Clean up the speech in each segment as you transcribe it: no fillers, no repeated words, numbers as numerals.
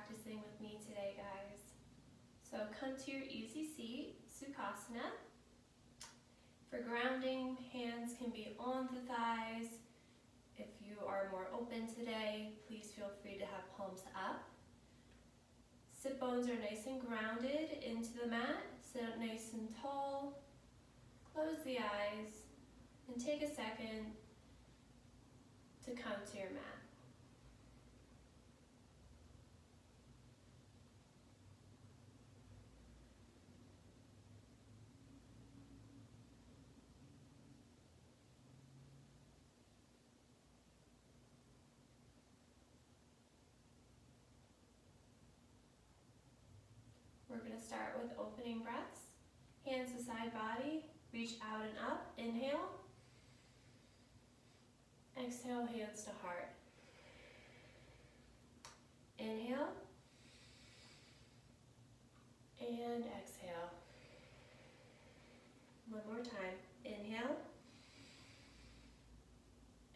practicing with me today, guys. So come to your easy seat, Sukhasana. For grounding, hands can be on the thighs. If you are more open today, please feel free to have palms up. Sit bones are nice and grounded into the mat. Sit up nice and tall. Close the eyes and take a second to come to your mat. We're going to start with opening breaths. Hands to side body, reach out and up. Inhale. Exhale, hands to heart. Inhale. And exhale. One more time. Inhale.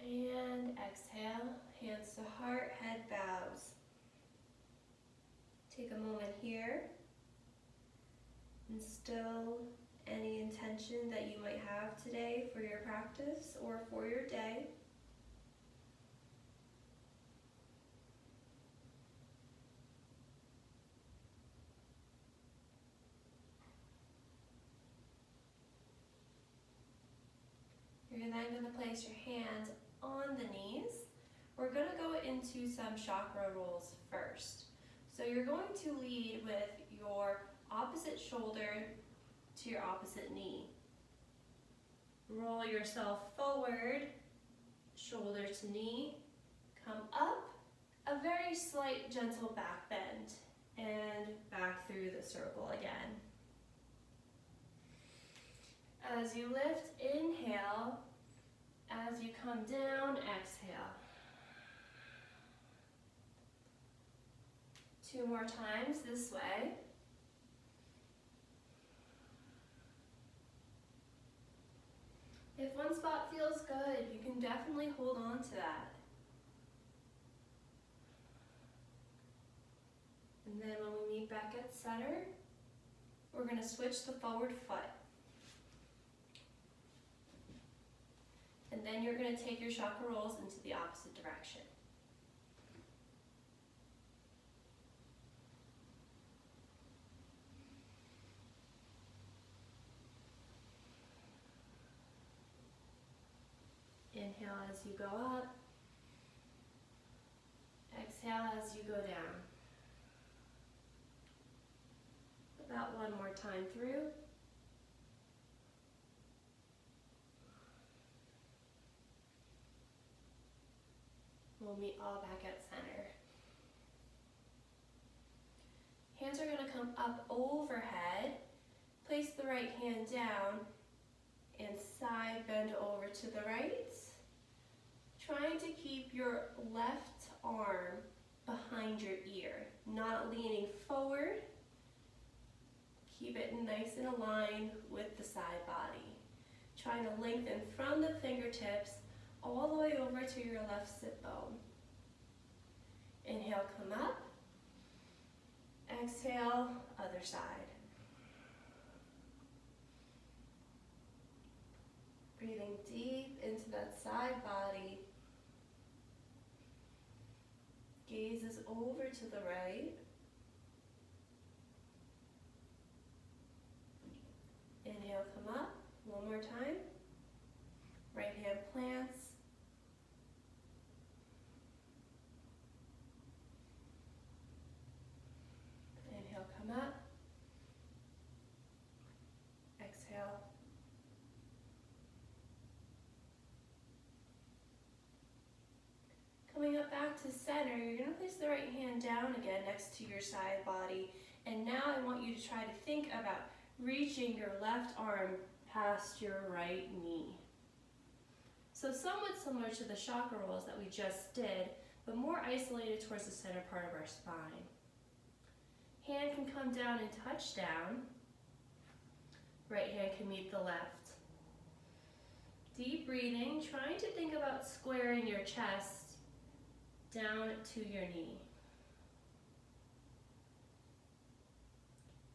And exhale. Hands to heart, head bows. Take a moment here. Instill any intention that you might have today for your practice or for your day. You're then going to place your hands on the knees. We're going to go into some chakra rolls first. So you're going to lead with your opposite shoulder to your opposite knee. Roll yourself forward, shoulder to knee. Come up, a very slight gentle back bend, and back through the circle again. As you lift, inhale. As you come down, exhale. 2 more times this way. If one spot feels good, you can definitely hold on to that. And then when we meet back at center, we're going to switch the forward foot. And then you're going to take your chakra rolls into the opposite direction. Inhale as you go up. Exhale as you go down. About 1 more time through. We'll meet all back at center. Hands are going to come up overhead. Place the right hand down and side bend over to the right. Trying to keep your left arm behind your ear, not leaning forward. Keep it nice and aligned with the side body. Trying to lengthen from the fingertips all the way over to your left sit bone. Inhale, come up. Exhale, other side. Breathing deep into that side body. Gaze is over to the right. Inhale, come up. 1 more time. Right hand plants. Inhale, come up. Exhale. Coming up back to center, you're going to place the right hand down again next to your side body. And now I want you to try to think about reaching your left arm past your right knee. So somewhat similar to the chakra rolls that we just did, but more isolated towards the center part of our spine. Hand can come down and touch down. Right hand can meet the left. Deep breathing, trying to think about squaring your chest down to your knee.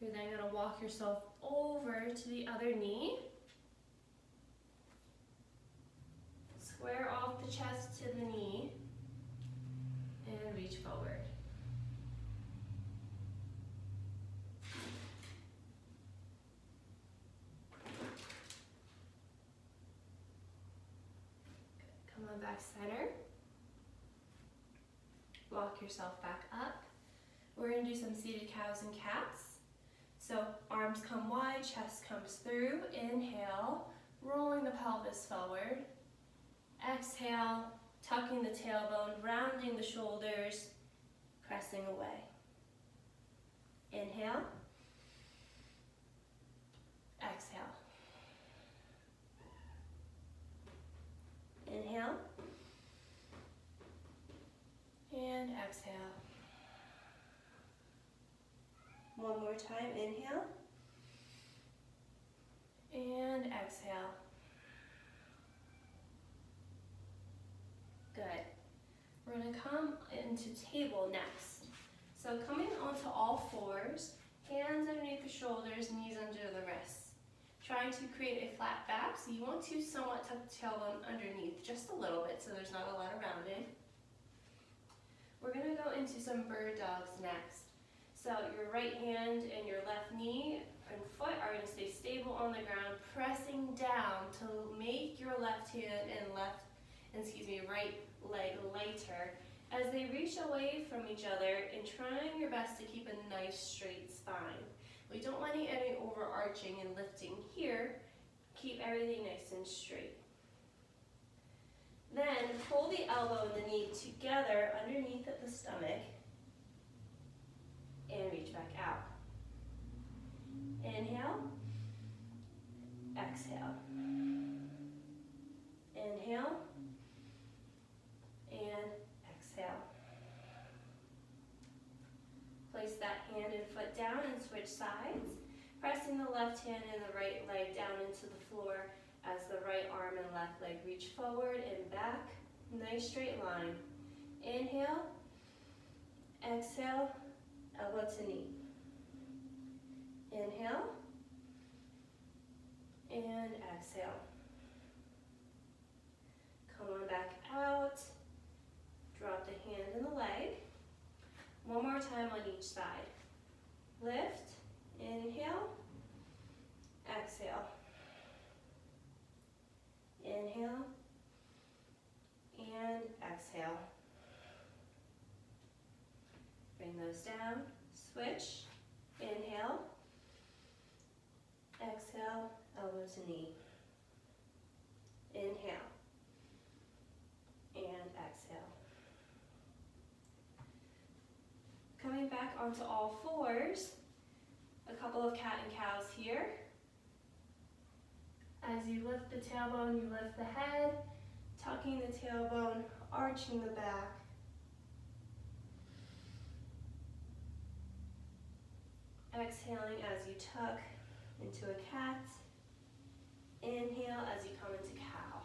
You're then going to walk yourself over to the other knee. Square off the chest to the knee and reach forward. Come on back center. Walk yourself back up. We're going to do some seated cows and cats. So arms come wide, chest comes through. Inhale, rolling the pelvis forward. Exhale, tucking the tailbone, rounding the shoulders, pressing away. Inhale. Exhale. Inhale. And exhale. One more time, inhale. And exhale. Good. We're going to come into table next. So coming onto all fours, hands underneath the shoulders, knees under the wrists. Trying to create a flat back, so you want to somewhat tuck the tailbone underneath, just a little bit, so there's not a lot of rounding. We're going to go into some bird dogs next. So your right hand and your left knee and foot are going to stay stable on the ground, pressing down to make your left hand and right leg lighter as they reach away from each other and trying your best to keep a nice straight spine. We don't want any overarching and lifting here. Keep everything nice and straight. Then pull the elbow and the knee together underneath at the stomach and reach back out. Inhale, exhale. Inhale, and exhale. Place that hand and foot down and switch sides, pressing the left hand and the right leg down into the floor as the right arm and left leg reach forward and back. Nice straight line. Inhale, exhale, elbow to knee. Inhale, and exhale. Come on back out. Drop the hand and the leg. One more time on each side. Lift, inhale, exhale. Inhale, and exhale. Bring those down, switch, inhale, exhale, elbow to knee. Inhale, and exhale. Coming back onto all fours, a couple of cat and cows here. As you lift the tailbone, you lift the head, tucking the tailbone, arching the back. Exhaling as you tuck into a cat. Inhale as you come into cow.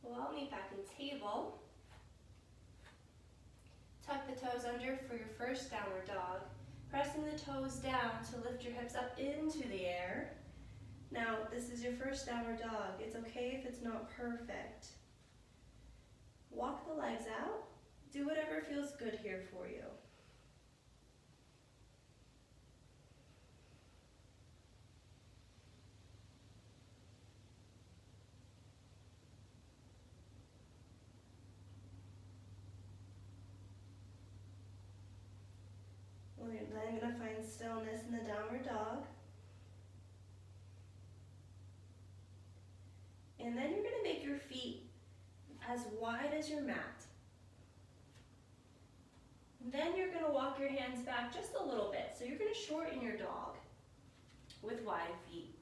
We'll all meet back in table. Tuck the toes under for your first downward dog. Pressing the toes down to lift your hips up into the air. Now, this is your first downward dog. It's okay if it's not perfect. Walk the legs out. Do whatever feels good here for you. We're then going to find stillness in the downward dog. And then you're going to make your feet as wide as your mat. Then you're going to walk your hands back just a little bit. So you're going to shorten your dog with wide feet.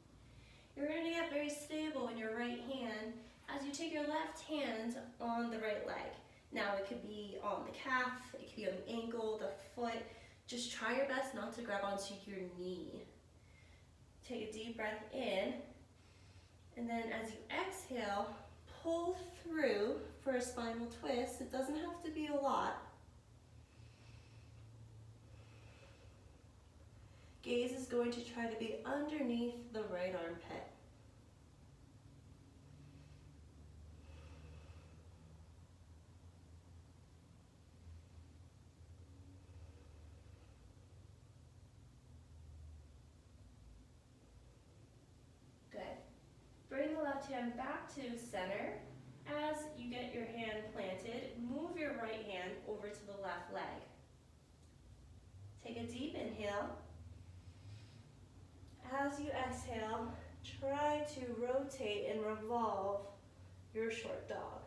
You're going to get very stable in your right hand as you take your left hand on the right leg. Now it could be on the calf, it could be on the ankle, the foot. Just try your best not to grab onto your knee. Take a deep breath in And then as you exhale, pull through for a spinal twist. It doesn't have to be a lot. Gaze is going to try to be underneath the right armpit. Good. Bring the left hand back to center. As you get your hand planted, move your right hand over to the left leg. Take a deep inhale. As you exhale, try to rotate and revolve your short dog.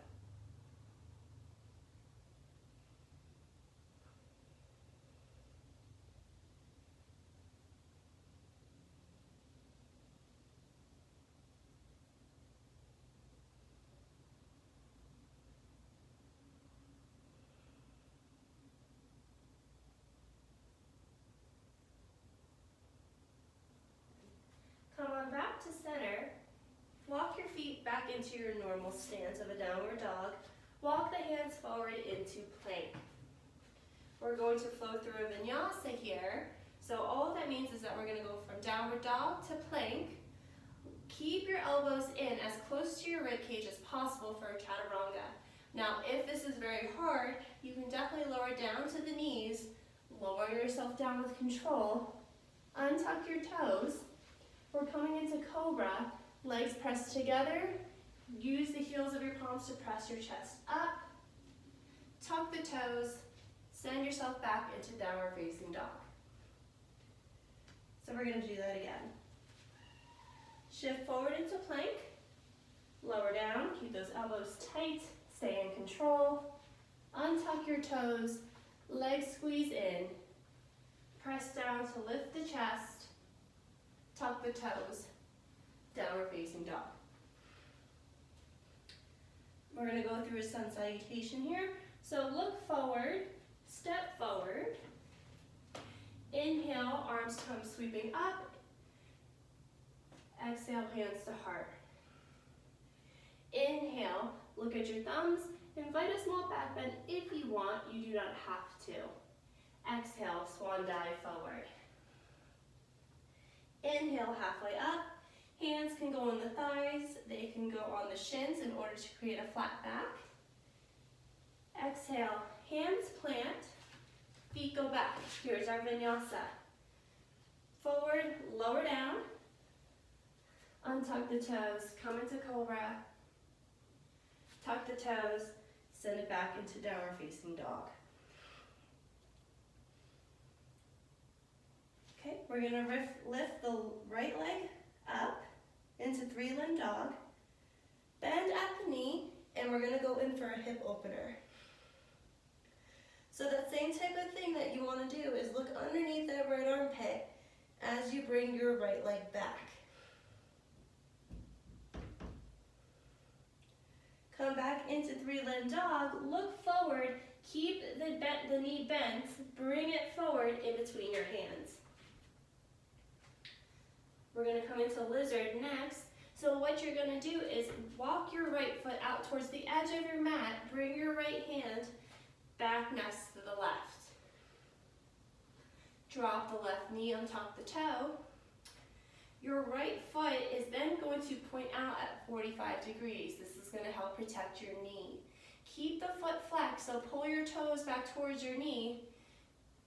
Come on back to center. Walk your feet back into your normal stance of a downward dog. Walk the hands forward into plank. We're going to flow through a vinyasa here. So all that means is that we're going to go from downward dog to plank. Keep your elbows in as close to your rib cage as possible for a chaturanga. Now, if this is very hard, you can definitely lower down to the knees, lower yourself down with control, untuck your toes. We're coming into cobra, legs pressed together. Use the heels of your palms to press your chest up. Tuck the toes, send yourself back into downward facing dog. So we're going to do that again. Shift forward into plank, lower down, keep those elbows tight, stay in control. Untuck your toes, legs squeeze in. Press down to lift the chest. Tuck the toes, downward facing dog. We're going to go through a sun salutation here. So look forward, step forward. Inhale, arms come sweeping up. Exhale, hands to heart. Inhale, look at your thumbs. Invite a small back bend if you want. You do not have to. Exhale, swan dive forward. Inhale, halfway up. Hands can go on the thighs. They can go on the shins in order to create a flat back. Exhale, hands plant. Feet go back. Here's our vinyasa. Forward, lower down. Untuck the toes, come into cobra. Tuck the toes, send it back into downward facing dog. Okay, we're going to lift the right leg up into three-limb dog. Bend at the knee, and we're going to go in for a hip opener. So that same type of thing that you want to do is look underneath that right armpit as you bring your right leg back. Come back into three-limb dog, look forward, keep the knee bent, bring it forward in between your hands. We're going to come into lizard next. So what you're going to do is walk your right foot out towards the edge of your mat, bring your right hand back next to the left. Drop the left knee on top of the toe. Your right foot is then going to point out at 45 degrees. This is going to help protect your knee. Keep the foot flexed, so pull your toes back towards your knee,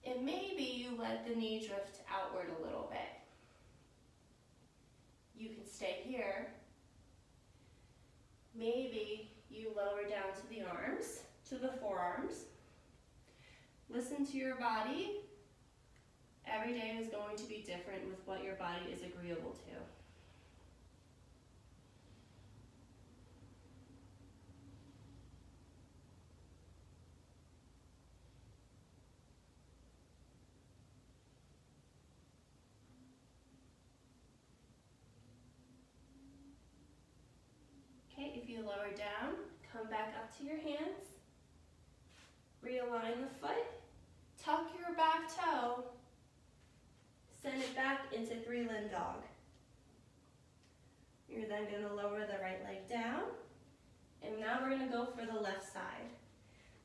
and maybe you let the knee drift outward a little bit. You can stay here. Maybe you lower down to the arms, to the forearms. Listen to your body. Every day is going to be different with what your body is agreeable to. Okay, if you lower down, come back up to your hands. Realign the foot. Tuck your back toe. Send it back into three-limb dog. You're then going to lower the right leg down. And now we're going to go for the left side.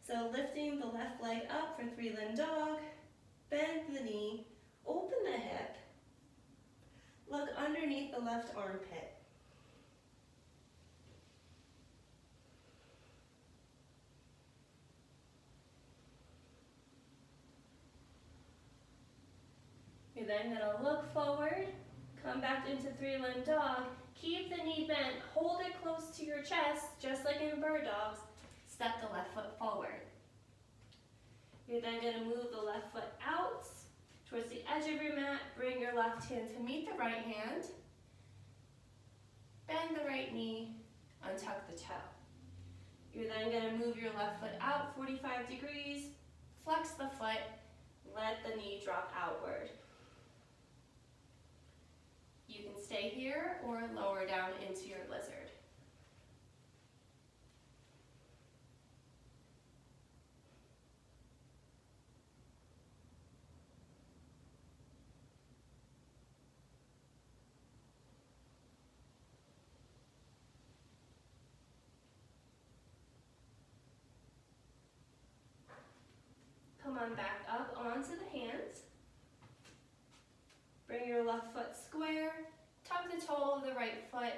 So lifting the left leg up for three-limb dog, bend the knee, open the hip, look underneath the left armpit. You're then going to look forward, come back into three-limb dog, keep the knee bent, hold it close to your chest, just like in bird dogs. Step the left foot forward. You're then going to move the left foot out towards the edge of your mat. Bring your left hand to meet the right hand. Bend the right knee, untuck the toe. You're then going to move your left foot out 45 degrees, flex the foot, let the knee drop outward. You can stay here or lower down into your lizard. Come on back up onto the hands. Bring your left foot square, tuck the toe of the right foot,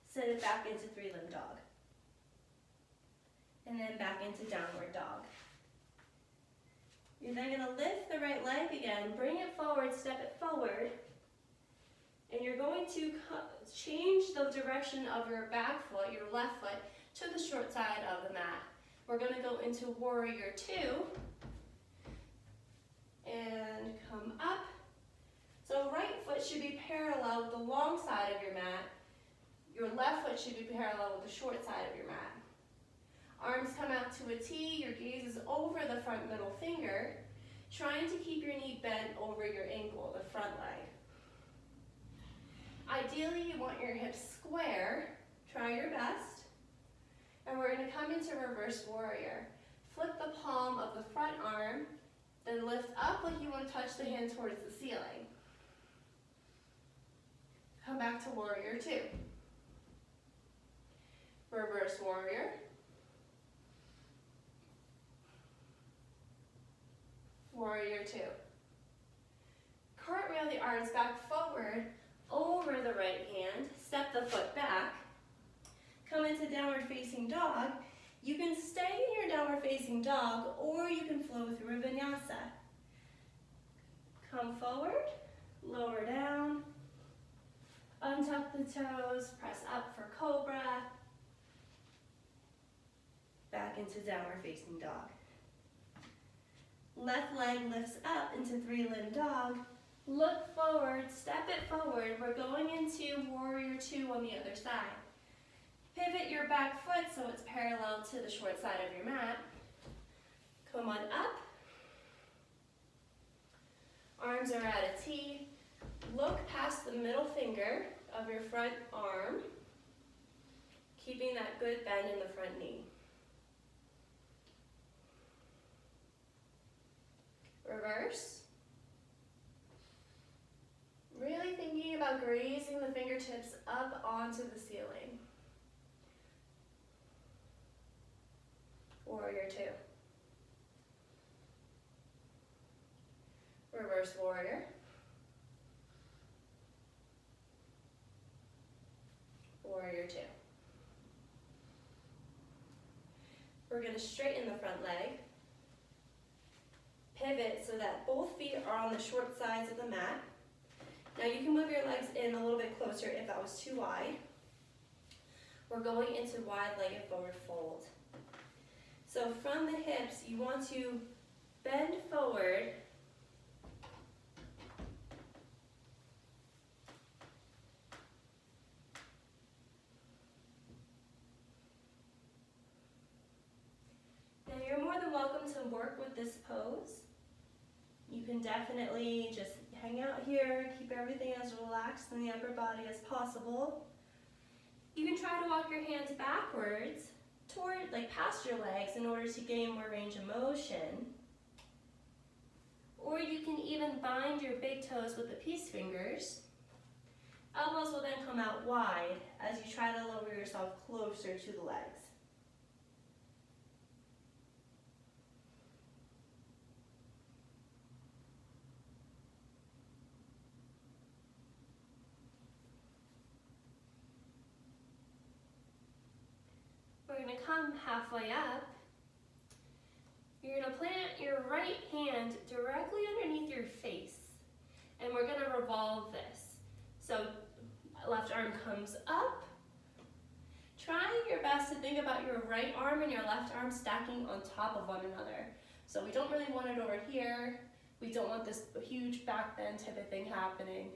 sit it back into three-limb dog. And then back into downward dog. You're then going to lift the right leg again, bring it forward, step it forward, and you're going to change the direction of your back foot, your left foot, to the short side of the mat. We're going to go into warrior two, and come up. So right foot should be parallel with the long side of your mat. Your left foot should be parallel with the short side of your mat. Arms come out to a T, your gaze is over the front middle finger, trying to keep your knee bent over your ankle, the front leg. Ideally, you want your hips square. Try your best. And we're going to come into reverse warrior. Flip the palm of the front arm, then lift up like you want to touch the hand towards the ceiling. Come back to warrior two. Reverse warrior. Warrior two. Cartwheel the arms back forward over the right hand. Step the foot back. Come into downward facing dog. You can stay in your downward facing dog or you can flow through a vinyasa. Come forward, lower down, untuck the toes, press up for cobra, back into downward facing dog. Left leg lifts up into three-limb dog. Look forward, step it forward. We're going into warrior two on the other side. Pivot your back foot so it's parallel to the short side of your mat. Come on up. Arms are at a T. Look past the middle finger of your front arm, keeping that good bend in the front knee. Reverse. Really thinking about grazing the fingertips up onto the ceiling. Warrior two. Reverse warrior. Warrior two. We're going to straighten the front leg. Pivot so that both feet are on the short sides of the mat. Now you can move your legs in a little bit closer if that was too wide. We're going into wide-legged forward fold. So from the hips, you want to bend forward. Now you're more than welcome to work with this pose. You can definitely just hang out here, keep everything as relaxed in the upper body as possible. You can try to walk your hands backwards toward, past your legs in order to gain more range of motion. Or you can even bind your big toes with the peace fingers. Elbows will then come out wide as you try to lower yourself closer to the legs. We're going to come halfway up. You're going to plant your right hand directly underneath your face, and we're going to revolve this. So left arm comes up. Try your best to think about your right arm and your left arm stacking on top of one another. So we don't really want it over here. We don't want this huge back bend type of thing happening.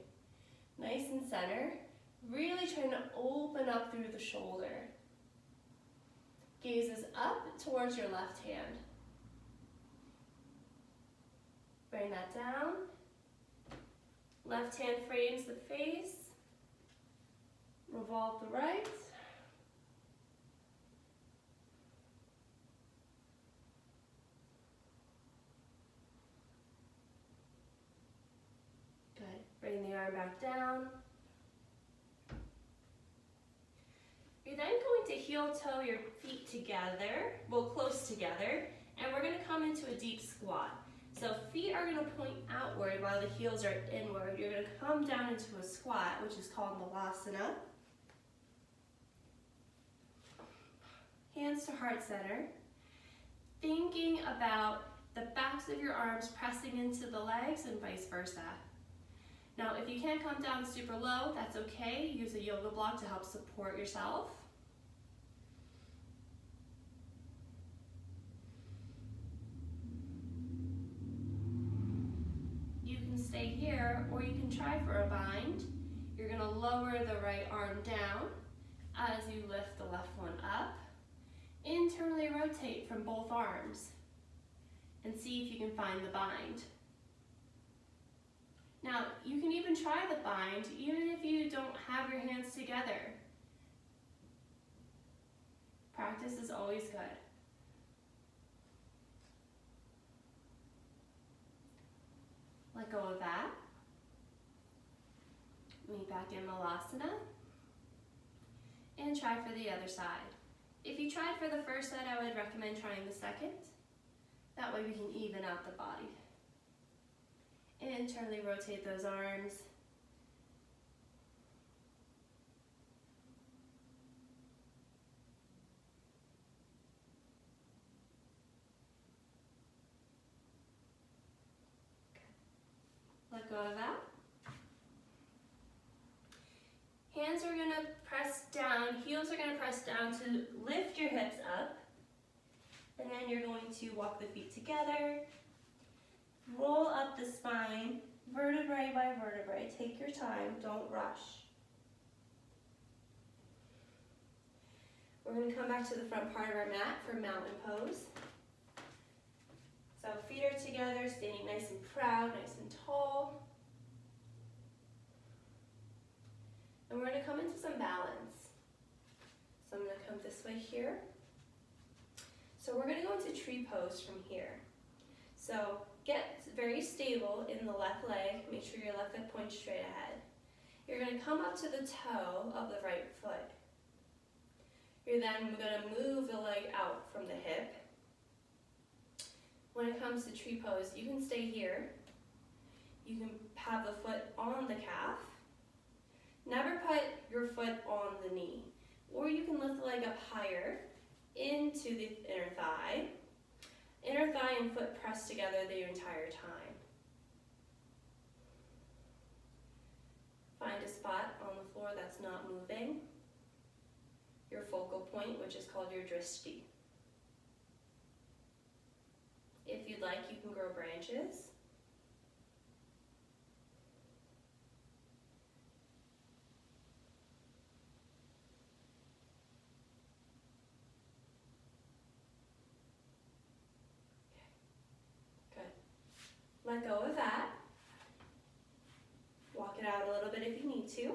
Nice and center. Really trying to open up through the shoulder. Gaze is up towards your left hand. Bring that down. Left hand frames the face. Revolve the right. Good. Bring the arm back down. You're then going to heel toe your feet together, well, close together, and we're going to come into a deep squat. So feet are going to point outward while the heels are inward. You're going to come down into a squat, which is called Malasana. Hands to heart center. Thinking about the backs of your arms pressing into the legs and vice versa. Now, if you can't come down super low, that's okay. Use a yoga block to help support yourself. You can stay here, or you can try for a bind. You're going to lower the right arm down as you lift the left one up. Internally rotate from both arms and see if you can find the bind. Now, you can even try the bind even if you don't have your hands together. Practice is always good. Let go of that. Meet back in Malasana. And try for the other side. If you tried for the first side, I would recommend trying the second. That way we can even out the body. Internally rotate those arms. Let go of that. Hands are going to press down, heels are going to press down to lift your hips up. And then you're going to walk the feet together. Roll up the spine, vertebrae by vertebrae. Take your time, don't rush. We're going to come back to the front part of our mat for mountain pose. So feet are together, standing nice and proud, nice and tall. And we're going to come into some balance. So I'm going to come this way here. So we're going to go into tree pose from here. So get very stable in the left leg. Make sure your left foot points straight ahead. You're going to come up to the toe of the right foot. You're then going to move the leg out from the hip. When it comes to tree pose, you can stay here. You can have the foot on the calf. Never put your foot on the knee. Or you can lift the leg up higher into the inner thigh. Inner thigh and foot press together the entire time. Find a spot on the floor that's not moving. Your focal point, which is called your drishti. If you'd like, you can grow branches. Let go of that. Walk it out a little bit if you need to.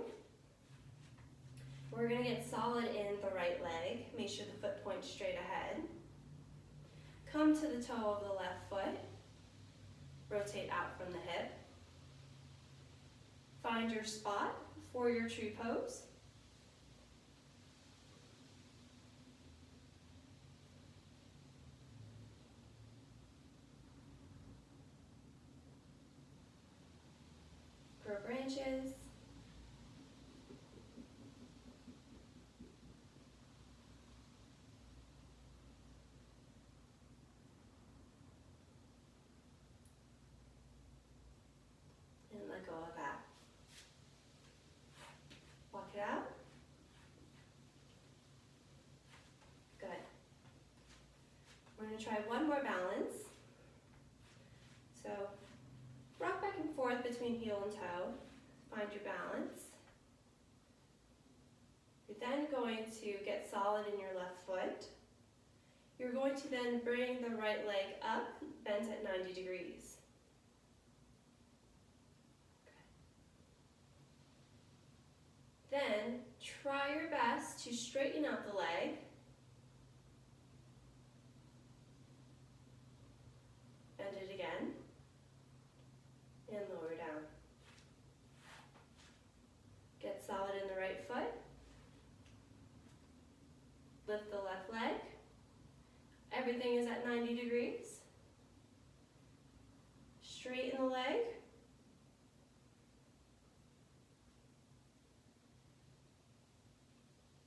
We're going to get solid in the right leg. Make sure the foot points straight ahead. Come to the toe of the left foot. Rotate out from the hip. Find your spot. for your tree pose. Grow branches. And let go of that. Walk it out. Good. We're going to try one more balance. So rock back and forth between heel and toe. Find your balance. You're then going to get solid in your left foot. You're going to then bring the right leg up, bent at 90 degrees. Then try your best to straighten out the leg. Bend it again. And lower down. Get solid in the right foot. Lift the left leg. Everything is at 90 degrees. Straighten the leg.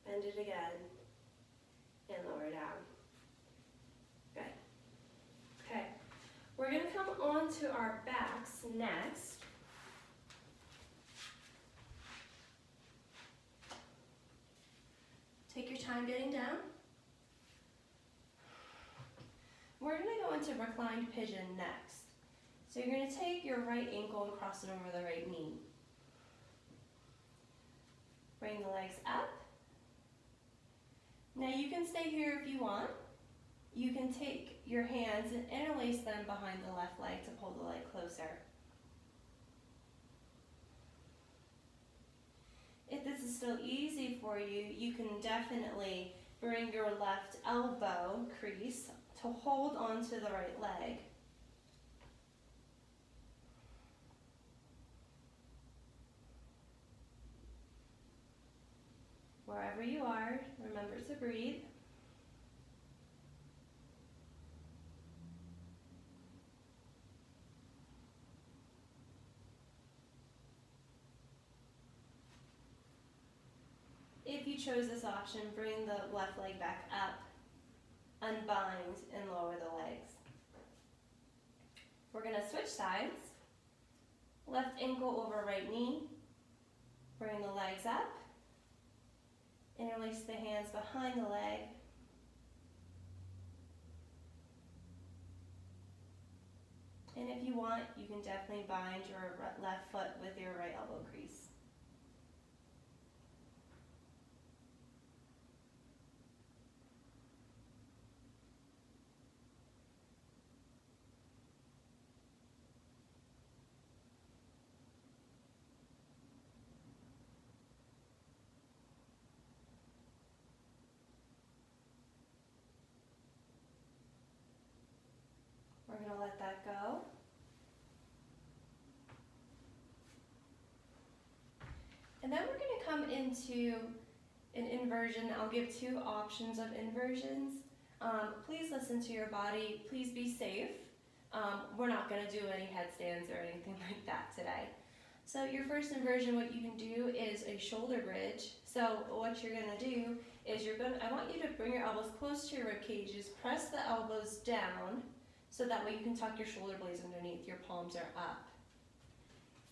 Bend it again. And lower down. Good. Okay. We're going to come on to our backs next. Take your time getting down. We're going to go into reclined pigeon next. So you're going to take your right ankle and cross it over the right knee. Bring the legs up. Now you can stay here if you want. You can take your hands and interlace them behind the left leg to pull the leg closer. If this is still easy for you, you can definitely bring your left elbow crease to hold onto the right leg. Wherever you are, remember to breathe. If you chose this option, bring the left leg back up, unbind, and lower the legs. We're going to switch sides. Left ankle over right knee. Bring the legs up. Interlace the hands behind the leg. And if you want, you can definitely bind your left foot with your right elbow crease. We're going to let that go. And then we're going to come into an inversion. I'll give two options of inversions. Please listen to your body. Please be safe. We're not going to do any headstands or anything like that today. So your first inversion, what you can do is a shoulder bridge. So what you're going to do is I want you to bring your elbows close to your rib cages, press the elbows down, so that way you can tuck your shoulder blades underneath, your palms are up.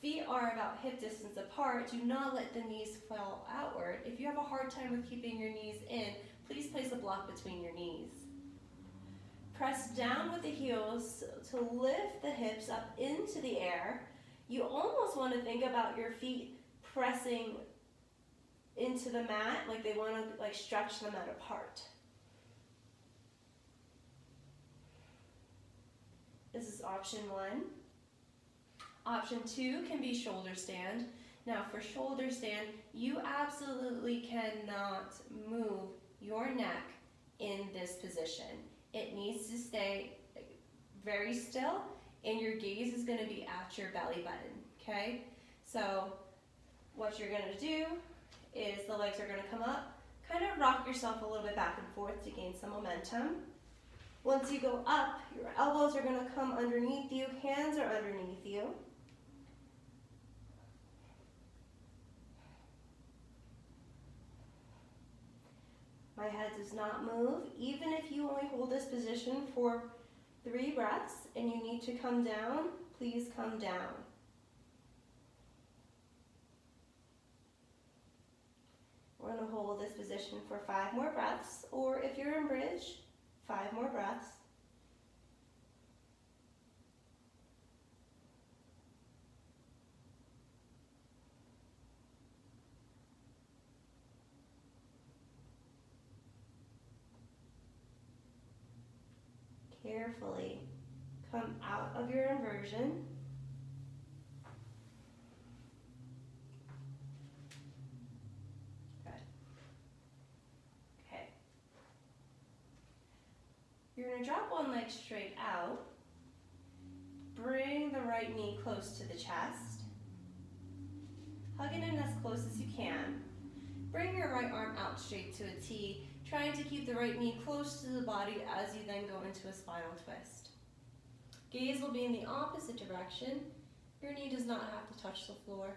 Feet are about hip distance apart. Do not let the knees fall outward. If you have a hard time with keeping your knees in, please place a block between your knees. Press down with the heels to lift the hips up into the air. You almost want to think about your feet pressing into the mat, like they want to stretch the mat apart. This is option one. Option two can be shoulder stand. Now for shoulder stand, you absolutely cannot move your neck in this position. It needs to stay very still, and your gaze is going to be at your belly button, okay? So What you're going to do is the legs are going to come up, kind of rock yourself a little bit back and forth to gain some momentum. Once you go up, your elbows are going to come underneath you, hands are underneath you. My head does not move. Even if you only hold this position for 3 breaths and you need to come down, please come down. We're going to hold this position for 5 more breaths, or if you're in bridge, 5 more breaths. Carefully come out of your inversion. Good. Okay. You're going to drop one leg straight out. Bring the right knee close to the chest. Hug it in as close as you can. Bring your right arm out straight to a T, trying to keep the right knee close to the body as you then go into a spinal twist. Gaze will be in the opposite direction. Your knee does not have to touch the floor.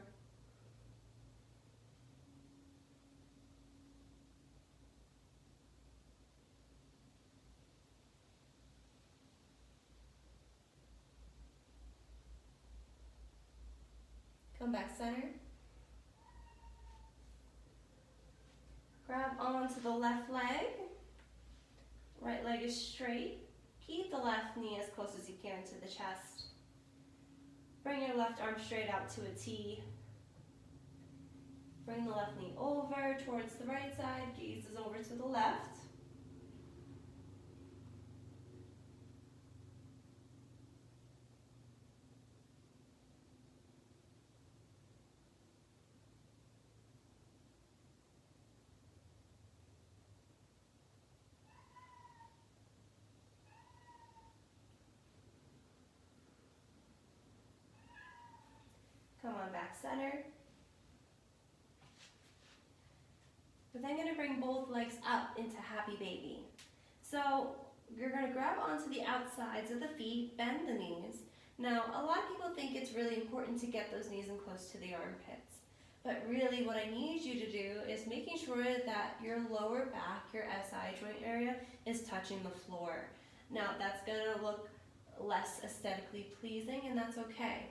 Come back center. Grab onto the left leg. Right leg is straight. Keep the left knee as close as you can to the chest. Bring your left arm straight out to a T. Bring the left knee over towards the right side. Gaze is over to the left. Come on back center. We're then going to bring both legs up into happy baby. So you're going to grab onto the outsides of the feet, bend the knees. Now, a lot of people think it's really important to get those knees in close to the armpits. But really what I need you to do is making sure that your lower back, your SI joint area, is touching the floor. Now, that's going to look less aesthetically pleasing, and that's okay.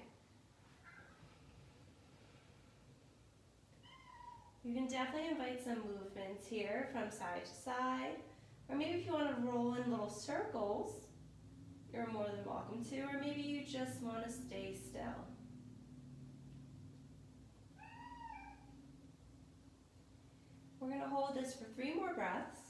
You can definitely invite some movements here from side to side, or maybe if you want to roll in little circles, you're more than welcome to, or maybe you just want to stay still. We're going to hold this for 3 more breaths.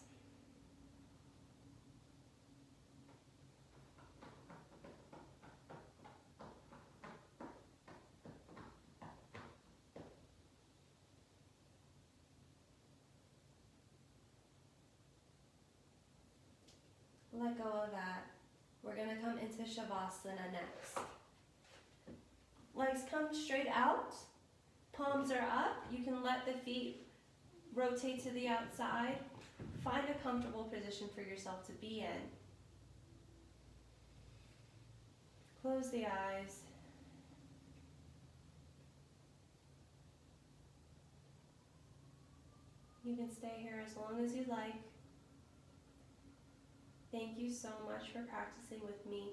Let go of that. We're going to come into Shavasana next. Legs come straight out. Palms are up. You can let the feet rotate to the outside. Find a comfortable position for yourself to be in. Close the eyes. You can stay here as long as you like. Thank you so much for practicing with me.